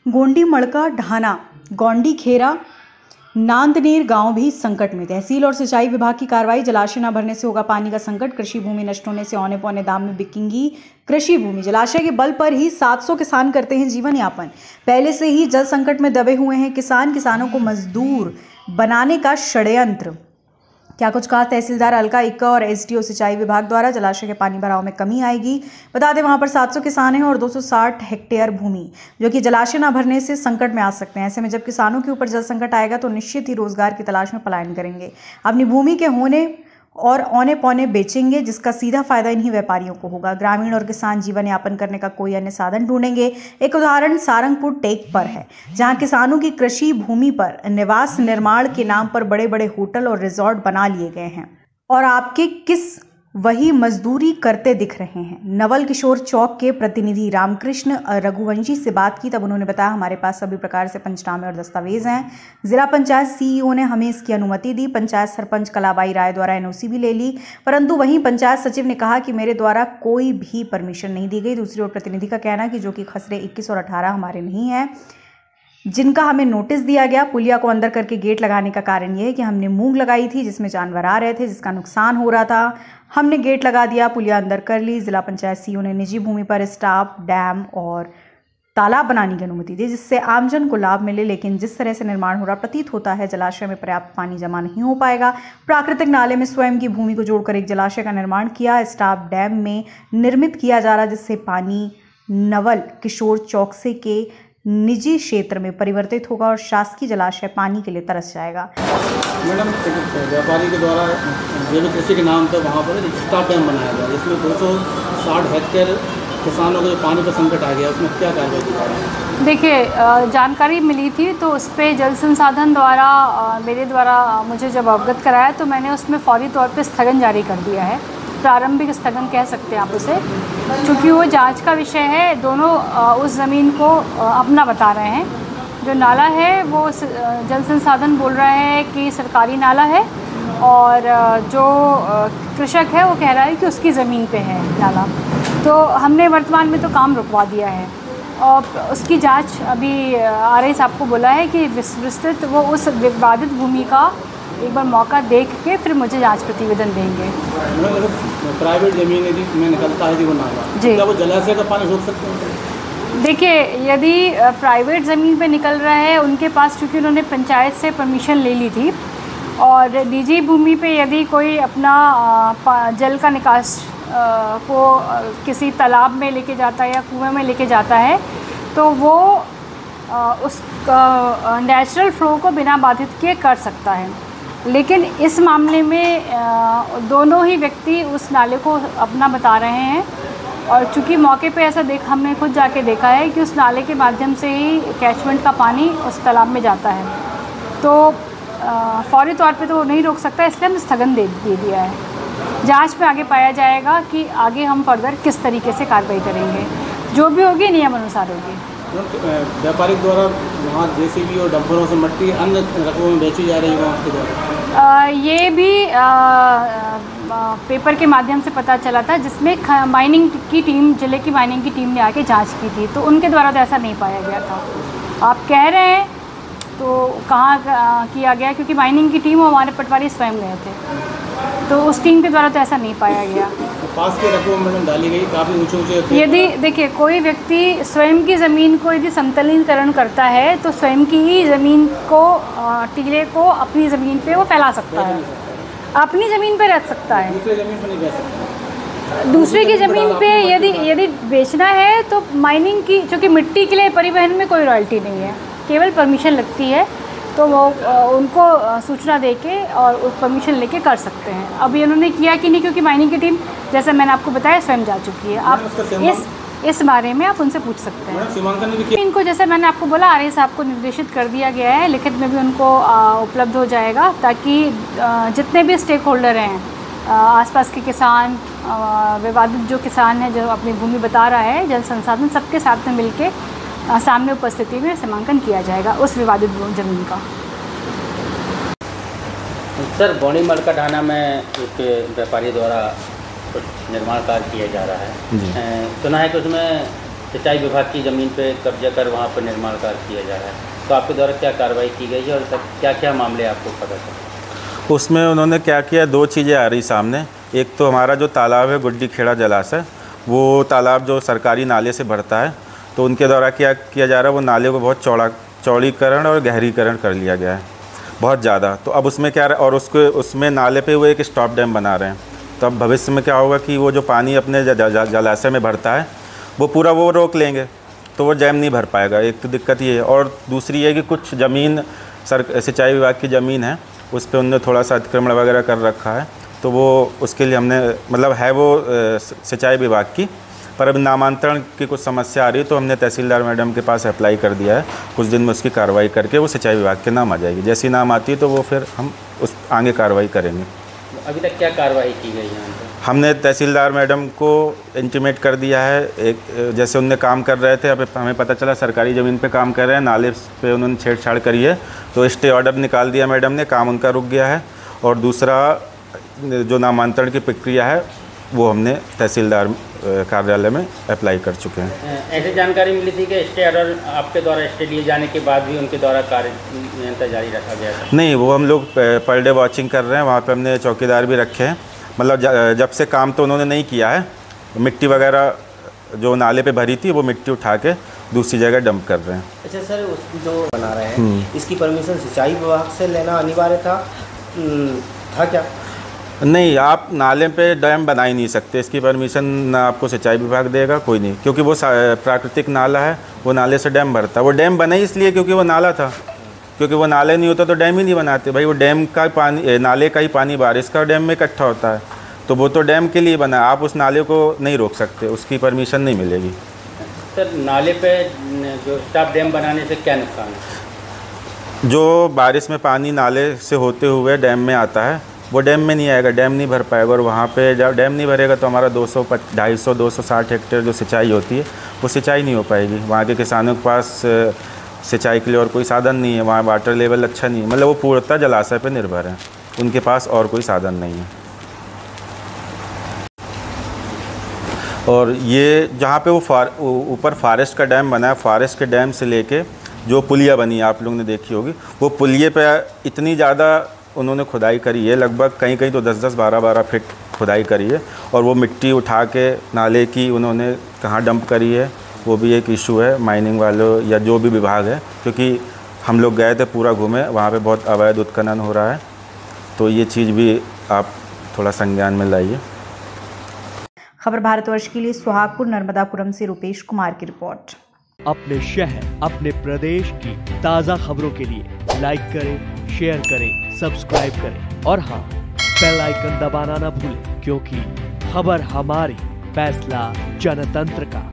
गोंडी मड़का ढाना गोंडी खेरा नांदनेर गांव भी संकट में। तहसील और सिंचाई विभाग की कार्रवाई। जलाशय न भरने से होगा पानी का संकट। कृषि भूमि नष्ट होने से औने पौने दाम में बिकेंगी कृषि भूमि। जलाशय के बल पर ही 700 किसान करते हैं जीवन यापन। पहले से ही जल संकट में दबे हुए हैं किसानों को मजदूर बनाने का षड्यंत्र। क्या कुछ कहा तहसीलदार अलका इक्का और एसडीओ सिंचाई विभाग द्वारा। जलाशय के पानी भराव में कमी आएगी। बता दें वहां पर 700 किसान हैं और 260 हेक्टेयर भूमि जो कि जलाशय न भरने से संकट में आ सकते हैं। ऐसे में जब किसानों के ऊपर जल संकट आएगा तो निश्चित ही रोजगार की तलाश में पलायन करेंगे। अपनी भूमि के होने और औने पौने बेचेंगे, जिसका सीधा फायदा इन्हीं व्यापारियों को होगा। ग्रामीण और किसान जीवन यापन करने का कोई अन्य साधन ढूंढेंगे। एक उदाहरण सारंगपुर टेक पर है, जहां किसानों की कृषि भूमि पर निवास निर्माण के नाम पर बड़े बड़े होटल और रिजॉर्ट बना लिए गए हैं और आपके किस वही मजदूरी करते दिख रहे हैं। नवल किशोर चौक के प्रतिनिधि रामकृष्ण रघुवंशी से बात की तब उन्होंने बताया, हमारे पास सभी प्रकार से पंचनामे और दस्तावेज हैं। जिला पंचायत सीईओ ने हमें इसकी अनुमति दी। पंचायत सरपंच कलाबाई राय द्वारा एनओसी भी ले ली, परंतु वहीं पंचायत सचिव ने कहा कि मेरे द्वारा कोई भी परमिशन नहीं दी गई। दूसरी ओर प्रतिनिधि का कहना कि जो कि खसरे 21 और 18 हमारे नहीं है, जिनका हमें नोटिस दिया गया। पुलिया को अंदर करके गेट लगाने का कारण यह है कि हमने मूंग लगाई थी जिसमें जानवर आ रहे थे, जिसका नुकसान हो रहा था। हमने गेट लगा दिया, पुलिया अंदर कर ली। जिला पंचायत सीईओ ने निजी भूमि पर स्टाफ, डैम और तालाब बनाने की अनुमति दी, जिससे आमजन को लाभ मिले। लेकिन जिस तरह से निर्माण हो रहा प्रतीत होता है जलाशय में पर्याप्त पानी जमा नहीं हो पाएगा। प्राकृतिक नाले में स्वयं की भूमि को जोड़कर एक जलाशय का निर्माण किया, स्टाफ डैम में निर्मित किया जा रहा, जिससे पानी नवल किशोर चौक से के निजी क्षेत्र में परिवर्तित होगा और शासकीय जलाशय पानी के लिए तरस जाएगा। मैडम, व्यापारी के द्वारा जैविक कृषि के नाम पर वहाँ पर स्टाफ डैम बनाया गया, जिसमें 260 हेक्टेयर किसानों को पानी का संकट आ गया, उसमें क्या कार्रवाई की जा रही है? देखिए, जानकारी मिली थी तो उस पर जल संसाधन द्वारा मेरे द्वारा मुझे जब अवगत कराया तो मैंने उसमें फौरी तौर पर स्थगन जारी कर दिया है। प्रारंभिक स्थगन कह सकते हैं आप उसे, क्योंकि वो जांच का विषय है। दोनों उस ज़मीन को अपना बता रहे हैं। जो नाला है वो जल संसाधन बोल रहा है कि सरकारी नाला है और जो कृषक है वो कह रहा है कि उसकी ज़मीन पे है नाला। तो हमने वर्तमान में तो काम रुकवा दिया है और उसकी जांच अभी आरआई साहब को बोला है कि विस्तृत वो उस विवादित भूमि का एक बार मौका देख के फिर मुझे जांच प्रतिवेदन देंगे। प्राइवेट ज़मीन में निकलता है वो नाला, क्या वो जलाशय का पानी रोक सकते हैं? देखिए, यदि प्राइवेट ज़मीन पे निकल रहा है उनके पास, चूँकि उन्होंने पंचायत से परमिशन ले ली थी, और निजी भूमि पे यदि कोई अपना जल का निकास को किसी तालाब में लेके जाता है या कुएं में लेके जाता है तो वो उस नेचुरल फ्लो को बिना बाधित किए कर सकता है। लेकिन इस मामले में दोनों ही व्यक्ति उस नाले को अपना बता रहे हैं और चूँकि मौके पे ऐसा हमने खुद जाके देखा है कि उस नाले के माध्यम से ही कैचमेंट का पानी उस तालाब में जाता है, तो फौरी तौर पे तो वो नहीं रोक सकता, इसलिए हमने स्थगन दे दिया है। जांच में आगे पाया जाएगा कि आगे हम फर्दर किस तरीके से कार्रवाई करेंगे। जो भी होगी नियम अनुसार होगी। व्यापारिक द्वारा वहाँ जेसीबी और डंपरों से मट्टी अन्य रकबों में बेची जा रही है वहाँ के द्वारा। ये भी पेपर के माध्यम से पता चला था, जिसमें माइनिंग की टीम, जिले की माइनिंग की टीम ने आके जांच की थी, तो उनके द्वारा तो ऐसा नहीं पाया गया था। आप कह रहे हैं तो कहाँ किया गया, क्योंकि माइनिंग की टीम हमारे पटवारी स्वयं गए थे, तो उस टीम के द्वारा तो ऐसा नहीं पाया गया। पास के रकबों में डाली गई, काफ़ी ऊंचे यदि देखिए कोई व्यक्ति स्वयं की ज़मीन को यदि समतलीकरण करता है तो स्वयं की ही ज़मीन को, टीले को अपनी ज़मीन पे वो फैला सकता है, अपनी ज़मीन पे रख सकता है, दूसरी ज़मीन पर नहीं रह सकता। दूसरे की ज़मीन पे यदि बेचना है तो माइनिंग की, चूँकि मिट्टी के लिए परिवहन में कोई रॉयल्टी नहीं है, केवल परमिशन लगती है, तो वो उनको सूचना देके और परमिशन लेके कर सकते हैं। अभी उन्होंने किया कि नहीं, क्योंकि माइनिंग की टीम, जैसे मैंने आपको बताया, स्वयं जा चुकी है। आप इस बारे में आप उनसे पूछ सकते हैं। इनको, जैसे मैंने आपको बोला, आरआई साहब को निर्देशित कर दिया गया है, लिखित में भी उनको उपलब्ध हो जाएगा, ताकि जितने भी स्टेक होल्डर हैं, आसपास के किसान, विवादित जो किसान है जो अपनी भूमि बता रहा है, जल संसाधन, सबके साथ में मिलके सामने उपस्थिति में सीमांकन किया जाएगा उस विवादित जमीन का। सर, गोंडी मड़का ढाना में एक व्यापारी द्वारा कुछ निर्माण कार्य किया जा रहा है। सुना है कि उसमें सिंचाई विभाग की ज़मीन पे कब्जा कर वहाँ पर निर्माण कार्य किया जा रहा है, तो आपके द्वारा क्या कार्रवाई की गई है और क्या क्या मामले आपको पता चले? उसमें उन्होंने क्या किया, दो चीज़ें आ रही सामने। एक तो हमारा जो तालाब है गुड्डी खेड़ा जलाशय, वो तालाब जो सरकारी नाले से भरता है, तो उनके द्वारा क्या किया जा रहा है, वो नाले को बहुत चौड़ीकरण और गहरीकरण कर लिया गया है बहुत ज़्यादा। तो अब उसमें क्या, और उसमें नाले पे वो एक स्टॉप डैम बना रहे हैं। तो अब भविष्य में क्या होगा कि वो जो पानी अपने जलाशय में भरता है वो पूरा वो रोक लेंगे, तो वो डैम नहीं भर पाएगा। एक तो दिक्कत ये है, और दूसरी ये कि कुछ ज़मीन सिंचाई विभाग की ज़मीन है, उस पर उनने थोड़ा सा अतिक्रमण वगैरह कर रखा है, तो वो उसके लिए हमने मतलब है वो सिंचाई विभाग की, पर अब नामांतरण की कुछ समस्या आ रही है, तो हमने तहसीलदार मैडम के पास अप्लाई कर दिया है। कुछ दिन में उसकी कार्रवाई करके वो सिंचाई विभाग के नाम आ जाएगी। जैसी नाम आती है तो वो फिर हम उस आगे कार्रवाई करेंगे। अभी तक क्या कार्रवाई की गई है? हमने तहसीलदार मैडम को इंटीमेट कर दिया है। एक जैसे उनने काम कर रहे थे, अब हमें पता चला सरकारी ज़मीन पे काम कर रहे हैं, नाले पे उन्होंने छेड़छाड़ करी है, तो स्टे ऑर्डर निकाल दिया मैडम ने, काम उनका रुक गया है। और दूसरा जो नामांतरण की प्रक्रिया है वो हमने तहसीलदार कार्यालय में अप्लाई कर चुके हैं। ऐसी जानकारी मिली थी कि स्टे ऑर्डर आपके द्वारा स्टे लिए जाने के बाद भी उनके द्वारा कार्य निरंतर जारी रखा गया था? नहीं, वो हम लोग पर डे वॉचिंग कर रहे हैं, वहाँ पे हमने चौकीदार भी रखे हैं। मतलब जब से काम तो उन्होंने नहीं किया है, मिट्टी वगैरह जो नाले पे भरी थी वो मिट्टी उठा के दूसरी जगह डंप कर रहे हैं। अच्छा सर, जो बना रहे हैं इसकी परमिशन सिंचाई विभाग से लेना अनिवार्य था क्या? नहीं, आप नाले पे डैम बना ही नहीं सकते, इसकी परमिशन ना आपको सिंचाई विभाग देगा, कोई नहीं, क्योंकि वो प्राकृतिक नाला है, वो नाले से डैम भरता है। वो डैम बना ही इसलिए क्योंकि वो नाला था, क्योंकि वो नाले नहीं होता तो डैम ही नहीं बनाते भाई। वो डैम का पानी, नाले का ही पानी बारिश का डैम में इकट्ठा होता है, तो वो तो डैम के लिए बना है। आप उस नाले को नहीं रोक सकते, उसकी परमिशन नहीं मिलेगी। सर, नाले पे जो स्टॉप डैम बनाने से क्या नुकसान है? जो बारिश में पानी नाले से होते हुए डैम में आता है, वो डैम में नहीं आएगा, डैम नहीं भर पाएगा। और वहाँ पे जब डैम नहीं भरेगा तो हमारा 250-260 हेक्टेयर जो सिंचाई होती है वो सिंचाई नहीं हो पाएगी। वहाँ के किसानों के पास सिंचाई के लिए और कोई साधन नहीं है, वहाँ वाटर लेवल अच्छा नहीं है, मतलब वो पूर्णतः जलाशय पे निर्भर है, उनके पास और कोई साधन नहीं है। और ये जहाँ पे वो ऊपर फॉरेस्ट का डैम बना है, फॉरेस्ट के डैम से लेके जो पुलिया बनी है आप लोगों ने देखी होगी, वो पुलिये पे इतनी ज़्यादा उन्होंने खुदाई करी है, लगभग कहीं कहीं तो 10-10, 12-12 फीट खुदाई करी है। और वो मिट्टी उठा के नाले की उन्होंने कहाँ डंप करी है, वो भी एक इशू है माइनिंग वालों या जो भी विभाग है, क्योंकि हम लोग गए थे, पूरा घूमे, वहाँ पे बहुत अवैध उत्खनन हो रहा है। तो ये चीज़ भी आप थोड़ा संज्ञान में लाइए। खबर भारतवर्ष के लिए सुहागपुर नर्मदापुरम से रुपेश कुमार की रिपोर्ट। अपने शहर, अपने प्रदेश की ताज़ा खबरों के लिए लाइक करें, शेयर करें, सब्सक्राइब करें और हाँ, बेल आइकन दबाना ना भूलें, क्योंकि खबर हमारी, फैसला जनतंत्र का।